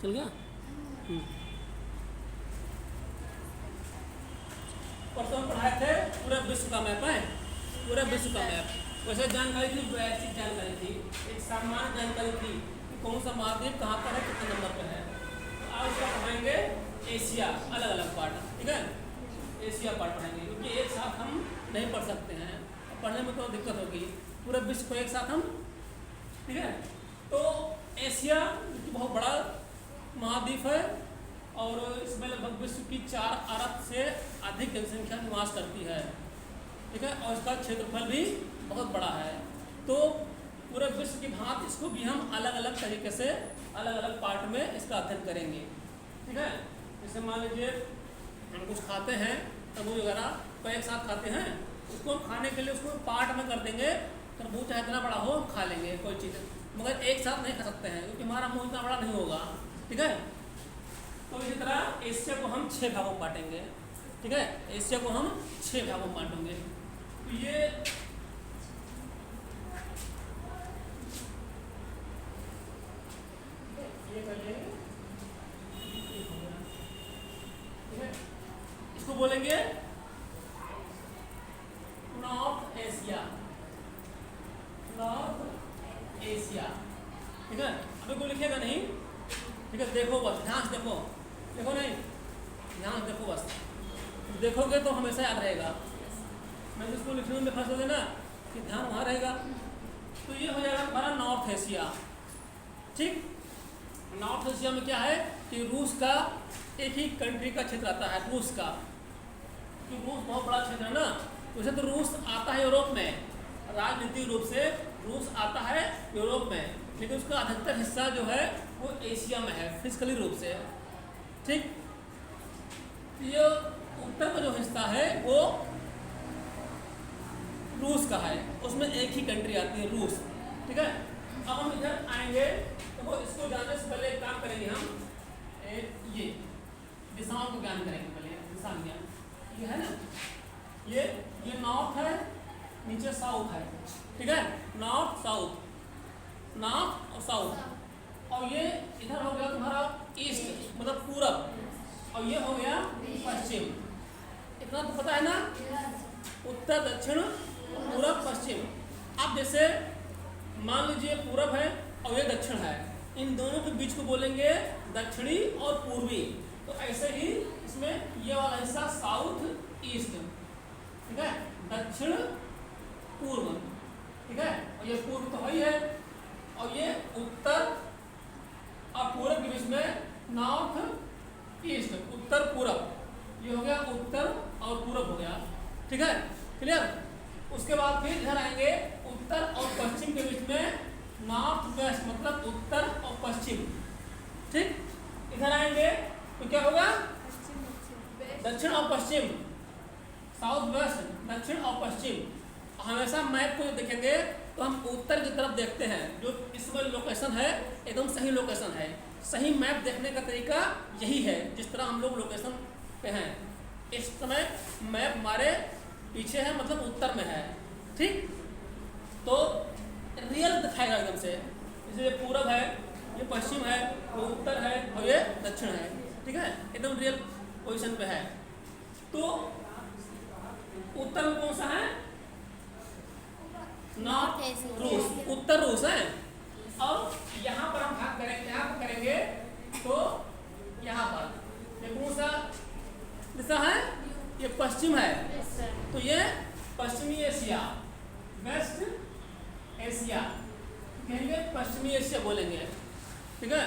चल गया। परसों पढ़ाए थे पूरे विश्व का मैप है, पूरे विश्व का मैप। वैसे जानकारी थी, वैसी जानकारी थी, एक सामान्य जानकारी थी कि कौन सा महाद्वीप कहाँ पर है, कितने नंबर पर है। तो आज उसका पढ़ाएंगे एशिया, अलग अलग पार्ट, ठीक है। एशिया पार्ट पढ़ेंगे क्योंकि एक साथ हम नहीं पढ़ सकते हैं, पढ़ने में तो दिक्कत होगी। पूरे विश्व को एक साथ हम, ठीक है। तो एशिया बहुत बड़ा महाद्वीप है और इसमें लगभग विश्व की 4 अरब से अधिक जनसंख्या निवास करती है, ठीक है। और इसका क्षेत्रफल भी बहुत बड़ा है। तो पूरे विश्व की भांति इसको भी हम अलग अलग तरीके से अलग अलग पार्ट में इसका अध्ययन करेंगे, ठीक है। जैसे मान लीजिए हम कुछ खाते हैं, तरबूज वगैरह को एक साथ खाते हैं, उसको हम खाने के लिए उसको पार्ट में कर देंगे। तरबूज चाहे इतना बड़ा हो हम खा लेंगे कोई चीज़, मगर एक साथ नहीं खा सकते हैं क्योंकि हमारा मुंह इतना बड़ा नहीं होगा, ठीक है। तो इसी तरह एशिया को हम 6 भागों में बांटेंगे, ठीक है। एशिया को हम 6 भागों में बांटेंगे। तो ये कर लेंगे, ठीक है। इसको बोलेंगे नॉर्थ एशिया, नॉर्थ एशिया, ठीक है। अभी कोई लिखेगा नहीं, ठीक है। देखो बस, ध्यान से देखो, देखो नहीं, ध्यान से देखो बस, देखोगे तो हमेशा याद रहेगा। मैं इसको लिखने में फंस देना कि ध्यान वहाँ रहेगा। तो ये हो जाएगा हमारा नॉर्थ एशिया, ठीक। नॉर्थ एशिया में क्या है कि रूस का एक ही कंट्री का क्षेत्र आता है, रूस का, क्योंकि रूस बहुत बड़ा क्षेत्र है ना। वैसे तो रूस आता है यूरोप में, राजनीतिक रूप से रूस आता है यूरोप में, लेकिन उसका अधिकतर हिस्सा जो है वो एशिया में है फिजिकली रूप से, ठीक। ये उत्तर का जो हिस्सा है वो रूस का है, उसमें एक ही कंट्री आती है, रूस, ठीक है। अब हम इधर आएंगे तो इसको जानने से पहले एक काम करेंगे हम, ये दिशाओं को ज्ञान करेंगे पहले, दिशा ज्ञान, ये है ना, ये नॉर्थ है, नीचे साउथ है, ठीक है। नॉर्थ साउथ, नॉर्थ और साउथ, और ये इधर हो गया तुम्हारा ईस्ट मतलब पूरब, और ये हो गया पश्चिम। इतना तो पता है ना, उत्तर दक्षिण पूरब पश्चिम। अब जैसे मान लीजिए पूरब है और ये दक्षिण है, इन दोनों के बीच को बोलेंगे दक्षिणी और पूर्वी। तो ऐसे ही इसमें ये वाला हिस्सा साउथ ईस्ट, ठीक है, दक्षिण पूर्व, ठीक है। और ये पूर्व तो वही है, और ये उत्तर और पूरब के बीच में नॉर्थ ईस्ट, उत्तर पूरब, ये हो गया उत्तर और पूरब हो गया, ठीक है, क्लियर। उसके बाद फिर इधर आएंगे, उत्तर और पश्चिम के बीच में नॉर्थ वेस्ट मतलब उत्तर और पश्चिम, ठीक। इधर आएंगे तो क्या होगा, दक्षिण और पश्चिम, साउथ वेस्ट, दक्षिण और पश्चिम। हमेशा मैप को देखेंगे तो हम उत्तर की तरफ देखते हैं, जो इस समय लोकेशन है एकदम सही लोकेशन है। सही मैप देखने का तरीका यही है, जिस तरह हम लोग लोकेशन पे हैं। इस समय मैप हमारे पीछे है मतलब उत्तर में है, ठीक। तो रियल दिखाएगा एकदम से, इसलिए पूरब है, ये पश्चिम है, वो उत्तर है और ये दक्षिण है, ठीक है, एकदम रियल पोजीशन पे है। तो उत्तर में कौन सा है, नॉर्थ रूस, उत्तर रूस है। और यहाँ पर हम भाग करेंगे, यहाँ पर करेंगे तो यहाँ पर ये कौन सा दिशा है, ये पश्चिम है, तो ये पश्चिमी एशिया, वेस्ट एशिया कहेंगे, पश्चिमी एशिया बोलेंगे, ठीक है।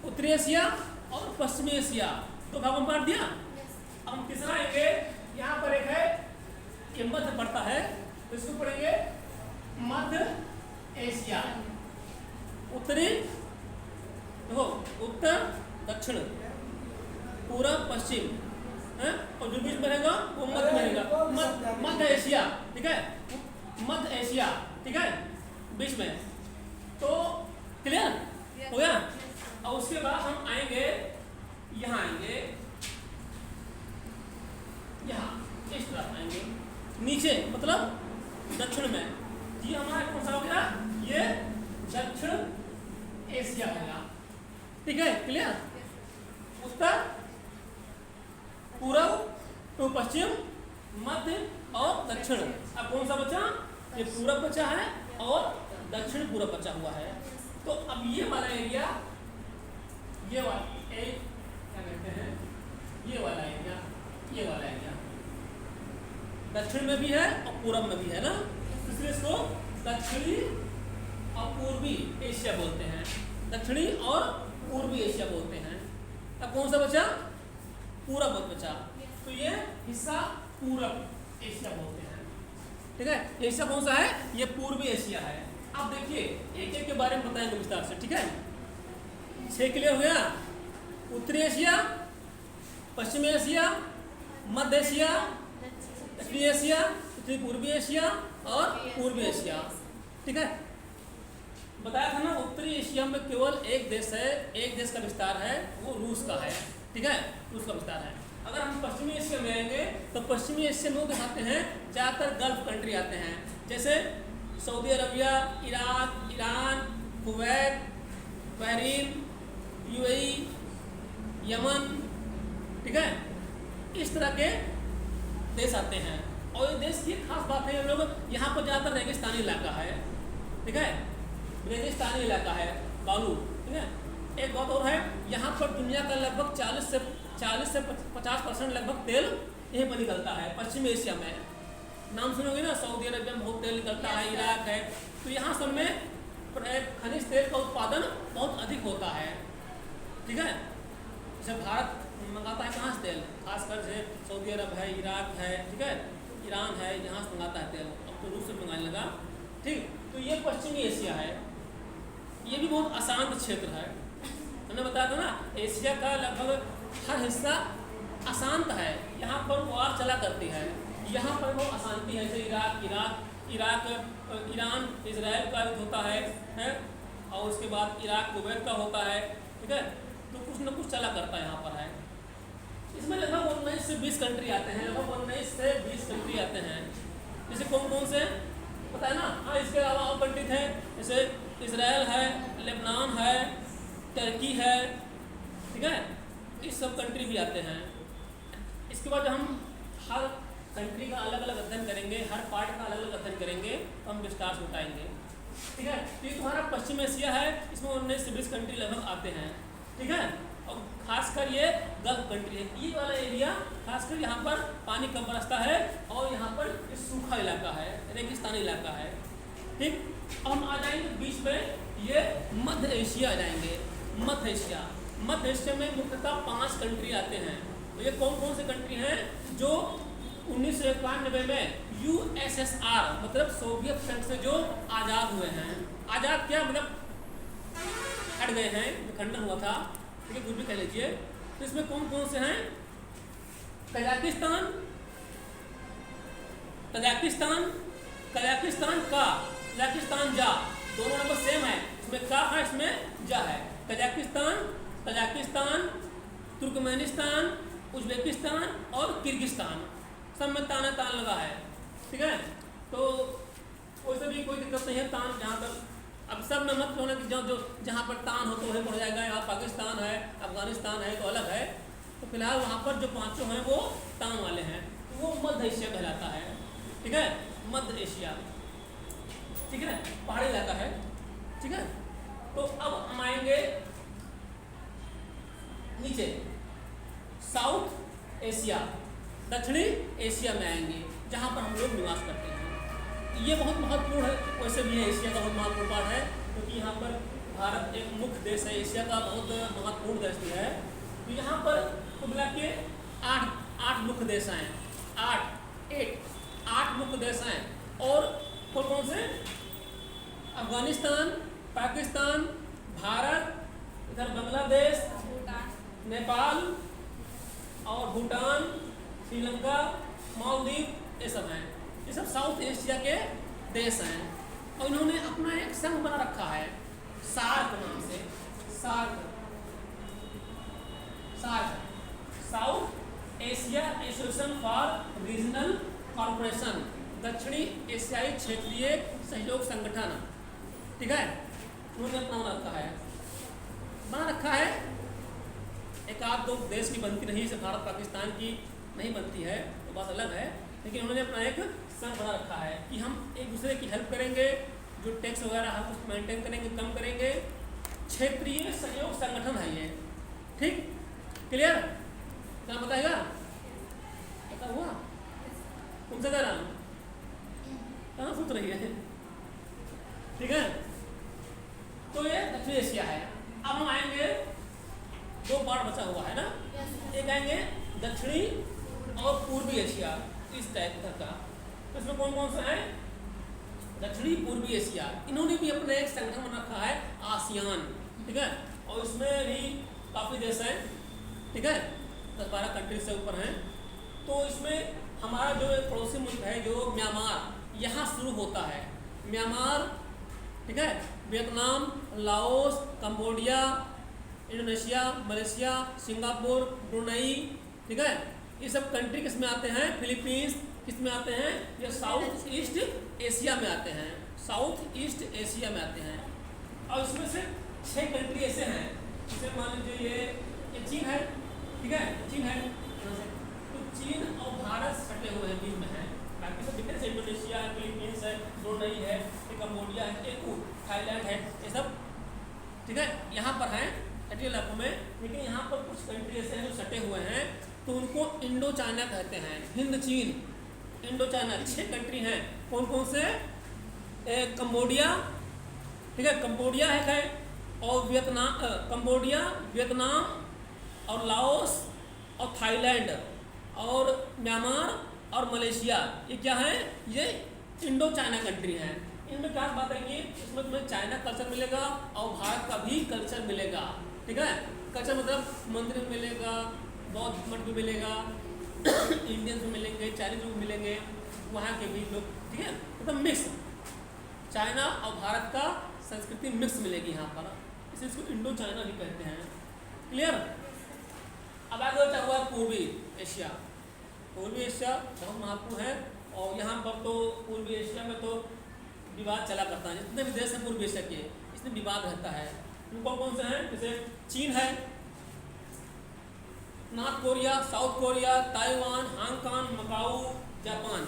उत्तरी एशिया और पश्चिमी एशिया दो भागों में बांट दिया। अब हम तीसरा आएंगे, यहाँ पर एक है कि मध्य पड़ता है, तो इसको पढ़ेंगे मध्य एशिया। उत्तरी देखो, उत्तर दक्षिण पूरब पश्चिम है, और जो बीच में रहेगा वो मध्य में रहेगा, मध्य एशिया, ठीक है, मध्य एशिया, ठीक है, बीच में। तो क्लियर हो गया। और उसके बाद हम आएंगे, यहाँ आएंगे, यहाँ इस तरफ आएंगे, नीचे मतलब दक्षिण में। ये हमारा कौन सा हो गया, ये दक्षिण एशिया हो गया, ठीक है, क्लियर। उत्तर, पूर्व टू पश्चिम, मध्य और दक्षिण। अब कौन सा बचा? ये पूरब बचा है और दक्षिण पूरब बचा हुआ है। तो अब ये वाला एरिया, ये वाला क्या कहते हैं, ये वाला एरिया, ये वाला एरिया दक्षिण में भी है और पूरब में भी है ना, इसलिए इसको दक्षिणी और पूर्वी एशिया बोलते हैं। दक्षिणी और पूर्वी एशिया बोलते हैं। अब कौन सा बचा? पूरब बचा। तो ये हिस्सा पूरब एशिया बोलते हैं। ठीक है, ये हिस्सा कौन सा है? ये पूर्वी एशिया है। अब देखिए एक एक के बारे में बताएंगे विस्तार से। ठीक है, 6 क्लियर हो गया। उत्तरी एशिया, पश्चिमी एशिया, मध्य एशिया, दक्षिणी एशिया, उत्तरी पूर्वी एशिया और पूर्वी एशिया। ठीक है, बताया था ना उत्तरी एशिया में केवल एक देश है, एक देश का विस्तार है, वो रूस का है। ठीक है, रूस का विस्तार है। अगर हम पश्चिमी एशिया में आएंगे तो पश्चिमी एशिया में वो आते हैं ज़्यादातर गल्फ कंट्री आते हैं, जैसे Saudi Arabia, Iraq, Iran, Kuwait, Bahrain, UAE, Yemen. ठीक है, इस तरह के देश आते हैं। और ये देश की खास बात है, हम लोग यहाँ पर ज़्यादातर रेगिस्तानी इलाका है। ठीक है, रेगिस्तानी इलाका है, बालू। ठीक है, एक बात और है, यहाँ पर दुनिया का लगभग 40 से 50% लगभग तेल यहीं पर निकलता है। पश्चिमी एशिया में नाम सुनोगे ना, सऊदी अरबिया में बहुत तेल निकलता है, इराक है, तो यहाँ सब में खनिज तेल का उत्पादन बहुत अधिक होता है। ठीक है, जैसे भारत मंगाता है कहाँ से तेल, खासकर से सऊदी अरब है, इराक है, ठीक है, ईरान है, यहाँ से मंगाता है तेल। अब तो रूस से मंगाने लगा। ठीक, तो ये पश्चिमी एशिया है। ये भी बहुत अशांत क्षेत्र है। मैंने बताया था ना, एशिया का लगभग हर हिस्सा अशांत है। यहाँ पर वार चला करती है, यहाँ पर वो अशांति है। जैसे इराक ईरान इजराइल का युद्ध होता है और उसके बाद इराक कुवैत का होता है। ठीक है, तो कुछ न कुछ चला करता है यहाँ पर है। इसमें लगभग 19 से 20 कंट्री आते हैं, लगभग 19 से 20 कंट्री आते हैं। जैसे कौन कौन से पता है ना? हाँ, इसके अलावा और कंट्री थे, जैसे इजराइल है, लेबनान है, टर्की है। ठीक है, इस सब कंट्री भी आते हैं। इसके बाद हम हर कंट्री का अलग अलग अध्ययन करेंगे, हर पार्ट का अलग अलग अध्ययन करेंगे, तो हम विस्तार से बताएंगे। ठीक है, तो ये तुम्हारा पश्चिम एशिया है, इसमें 19 से 20 कंट्री लगभग आते हैं। ठीक है, और खासकर ये गल्फ कंट्री है। ये वाला एरिया खासकर यहाँ पर पानी कम बरसता है और यहाँ पर सूखा इलाका है, रेगिस्तानी इलाका है। ठीक, अब हम आ जाएंगे बीच में, ये मध्य एशिया आ जाएंगे। मध्य एशिया में मुख्यतः 5 कंट्री आते हैं। तो ये कौन कौन से कंट्री हैं जो 1991 में USSR मतलब सोवियत संघ से जो आज़ाद हुए हैं। आज़ाद क्या मतलब हट गए हैं, विखंडन हुआ था। ठीक है, कुछ भी कह लीजिए। तो इसमें कौन कौन से हैं? कजाकिस्तान जा, दोनों नंबर सेम है। इसमें का है, इसमें जा है। कजाकिस्तान, तुर्कमेनिस्तान, उज्बेकिस्तान और किर्गिस्तान, सब में तान लगा है। ठीक है, तो वैसे भी कोई दिक्कत नहीं है। तान जहाँ तक अब सब में मत होना कि जहाँ पर तान हो तो वही पड़ जाएगा। यहाँ पाकिस्तान है, अफगानिस्तान है तो अलग है। तो फिलहाल वहाँ पर जो 5 हैं वो तान वाले हैं, तो वो मध्य एशिया कहलाता है। ठीक है, मध्य एशिया। ठीक है, पहाड़ी इलाका है। ठीक है, तो अब हम आएंगे नीचे, साउथ एशिया, दक्षिणी एशिया में आएंगे, जहाँ पर हम लोग निवास करते हैं। ये बहुत महत्वपूर्ण है, वैसे भी है एशिया का बहुत महत्वपूर्ण पार्ट है, क्योंकि यहाँ पर भारत एक मुख्य देश है, एशिया का बहुत महत्वपूर्ण देश भी है। तो यहाँ पर कुल मिला के 8 मुख्य देश हैं। 8 मुख्य देश हैं। और कौन से? अफगानिस्तान, पाकिस्तान, भारत, इधर बांग्लादेश, नेपाल और भूटान, श्रीलंका, मालदीव, ये सब हैं। ये सब साउथ एशिया के देश हैं। और इन्होंने अपना एक संघ बना रखा है सार्क नाम से। South Asia association for regional corporation, दक्षिणी एशियाई क्षेत्रीय सहयोग संगठन। ठीक है, उन्होंने अपना बना रखा है तो देश की बनती नहीं, जैसे भारत पाकिस्तान की नहीं बनती है, तो बात अलग है, लेकिन उन्होंने अपना एक संघ बना रखा है कि हम एक दूसरे की हेल्प करेंगे, जो टैक्स वगैरह हम उसको मेंटेन करेंगे, कम करेंगे। क्षेत्रीय सहयोग संगठन है ये, ठीक, क्लियर? क्या बताएगा, पता हुआ? तुमसे कह रहा हूँ, कहाँ सोच रही है? ठीक है, तो ये दक्षिण एशिया है। अब हम आएंगे, दो पार्ट बचा हुआ है ना, एक आएंगे दक्षिणी और पूर्वी एशिया, इस टाइप का। तो इसमें कौन कौन सा है? दक्षिणी पूर्वी एशिया, इन्होंने भी अपने एक संगठन बना रखा है आसियान, ठीक है, और इसमें भी काफ़ी देश हैं, ठीक है, 10-12 कंट्री से ऊपर हैं। तो इसमें हमारा जो एक पड़ोसी मुल्क है जो म्यांमार, यहाँ शुरू होता है। म्यांमार, ठीक है, Vietnam, Laos, Cambodia, Indonesia, Malaysia, Singapore, Brunei, ठीक है, ये सब कंट्री किस में आते हैं? फिलीपींस किस में आते हैं? ये साउथ ईस्ट एशिया में आते हैं, साउथ ईस्ट एशिया में आते हैं। और इसमें से 6 कंट्री ऐसे हैं, जैसे मान लीजिए ये चीन है, ठीक है, चीन है, तो चीन और भारत सटे हुए हैं, बीच में है। बाकी सब डिफरेंस है, इंडोनेशिया है, फिलीपींस है, ब्रुनई है, कंबोडिया है, थाईलैंड है, ये सब, ठीक है, यहाँ पर हैं तटीय इलाकों में। लेकिन यहाँ पर कुछ कंट्री ऐसे हैं जो सटे हुए हैं, तो उनको इंडो चाइना कहते हैं। हिंद, चीन, इंडो चाइना 6 कंट्री हैं। कौन कौन से? कंबोडिया, ठीक है, कंबोडिया है, और वियतनाम, कंबोडिया, वियतनाम और लाओस और थाईलैंड और म्यांमार और मलेशिया, ये क्या है? ये इंडो चाइना कंट्री हैं। इनमें क्या बात है कि इसमें तुम्हें चाइना कल्चर मिलेगा और भारत का भी कल्चर मिलेगा, ठीक है। कल्चर मतलब मंदिर भी मिलेगा, बौद्ध मठ भी मिलेगा, इंडियंस भी मिलेंगे, चाइनीज भी मिलेंगे, वहाँ के भी लोग, ठीक है, मतलब मिक्स, चाइना और भारत का संस्कृति मिक्स मिलेगी यहाँ पर, इसलिए इसको इंडो चाइना भी कहते हैं। क्लियर? अब आगे बचा हुआ पूर्वी एशिया। पूर्वी एशिया बहुत महत्वपूर्ण है, और यहाँ पर तो पूर्वी एशिया में तो विवाद चला करता है। जितने भी देश हैं पूर्वी एशिया के, इसमें विवाद रहता है। कौन कौन से हैं? जैसे चीन है, north Korea, south Korea, Taiwan, Hong Kong, Macau, Japan,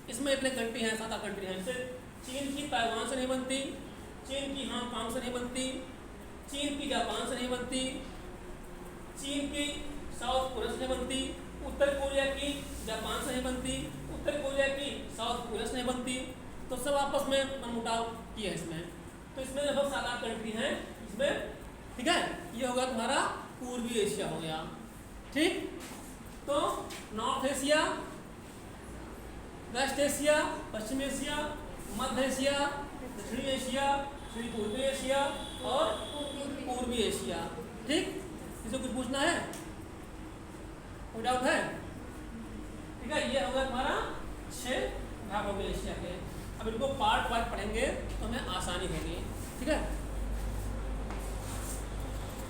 इसमें इतने कंट्री हैं, 7 कंट्री हैं। जैसे चीन की ताइवान से नहीं बनती, चीन की हांगकांग से नहीं बनती, चीन की जापान से नहीं बनती, चीन की साउथ कोरिया से नहीं बनती, उत्तर कोरिया की जापान से नहीं बनती, उत्तर कोरिया की साउथ कोरिया से नहीं बनती, तो सब आपस में मनमुटाव किए हैं इसमें। तो इसमें लगभग 7 कंट्री हैं इसमें, ठीक है। ये होगा तुम्हारा पूर्वी एशिया हो गया, ठीक। तो नॉर्थ एशिया, वेस्ट एशिया, पश्चिम एशिया, मध्य एशिया, दक्षिणी एशिया, पूर्वी एशिया और पूर्वी एशिया, ठीक। इसे कुछ पूछना है? कोई डाउट है? ठीक है, ये होगा तुम्हारा 6 भाग हो गए एशिया के। अब इनको पार्ट वाइज पढ़ेंगे तो हमें आसानी होगी, ठीक है।